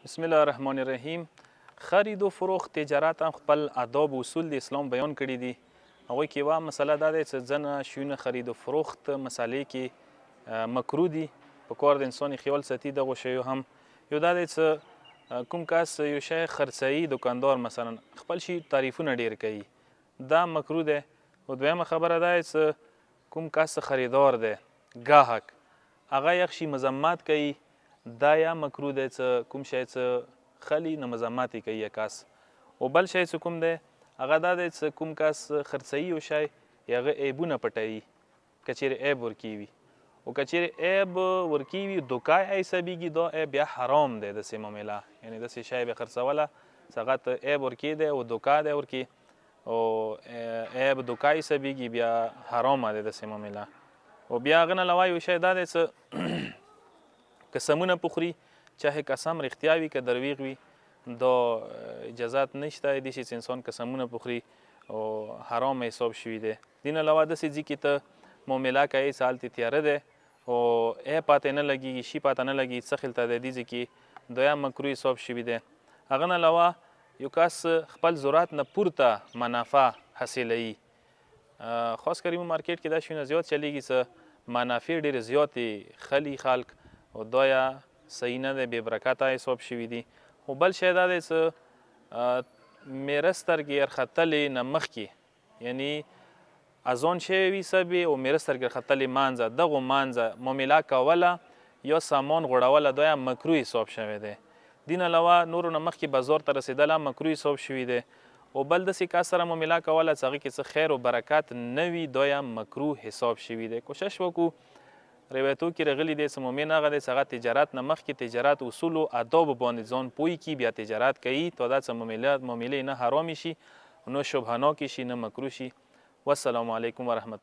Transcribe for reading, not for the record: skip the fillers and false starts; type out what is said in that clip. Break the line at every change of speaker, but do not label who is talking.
بسم الله الرحمن الرحیم. خرید و فروخت تجارت هم خپل آداب و اصول د اسلام بیان کړي دي. هغوی کې یوه مسله دا دی چې ځینې شیونه خرید و فروخت مسالې کې مکروه دي. په کار د انسان خیال ساتي دغو شیو هم. یو دا دی چې کوم کس یو شی خرڅوي، دکاندار مثلا خپل شي تعریفونه ډېر کوي، دا مکروه دی. او دویمه خبره دا دی چې کوم کس خریدار دی، ګاهک، هغه یو شي مذمت کوي، دا یا مکروه دی چې کوم شی چې خلي نه مذمت یې کوي کس. او بل شی چې کوم دی هغه دا دی چې کوم کس خرڅوي یو شی، هغه عیبونه پټوي که چیرې عیب ورکې وي. او که چیرې عیب ورکې وي دوکه یې حسابېږي، دا عیب بیا حرام دی داسې معامله. یعنې داسې شی به خرڅوله چې هغه ته عیب ورکې دی او دوکه دی ورکې او عیب دوکه حسابېږي، بیا حرامه دی داسې معامله. او بیا هغه نه علاوه یو شی دا دی چې قسمونه پخوري، چاهې قسم رښتیا وي که دروغ وي، دا اجازات نشته دې شي چې انسان قسمونه پخوري او حرام حساب شوي دی. دې نه علاوه داسې ځي کې ته معامله کوې چې هلته تیاره دی او ای پاته نه لګېږي، شي پاته نه لګېږي څه خلته دی، دې ځای کې دا هم مکروه حساب شوي دی. هغه نه علاوه یو کس خپل ضرورت نه پورته منافع حاصلوي. خاص کر مارکیټ کې دا شیونه زیات چلیږي چې منافع ډېرې زیاتې خلي خلک، او دا یا صحیح نه دی، بې برکته حساب شوي دي. خو بل شی دا دی چې میره سترګې ورختلې نه مخکې، یعنی اذان شوی وي سبې او میره سترګې ورختلې مانځه، دغو مانځه معامله کوله یا سامان غوړوله، دا هم مکروه حساب شوی دی. دې نه علاوه نورو نه مخکې بازار ته رسېدل هم مکروه حساب شوي دی. او بل داسې کس سره معامله کوله چې هغې کې څه خیر او برکت نه وي، دا هم مکروه حساب شوي دی. کوشش وکړو روایتو کې راغلي دی چې مؤمن هغه دی چې هغه تجارت نه مخکې تجارت اصولو آدابو باندې ځان پوه کړي، بیا تجارت کوي، تا دا چې معاملې نه حرامې شي، نه شبهناکې شي، نه مکروه شي. والسلام علیکم ورحمت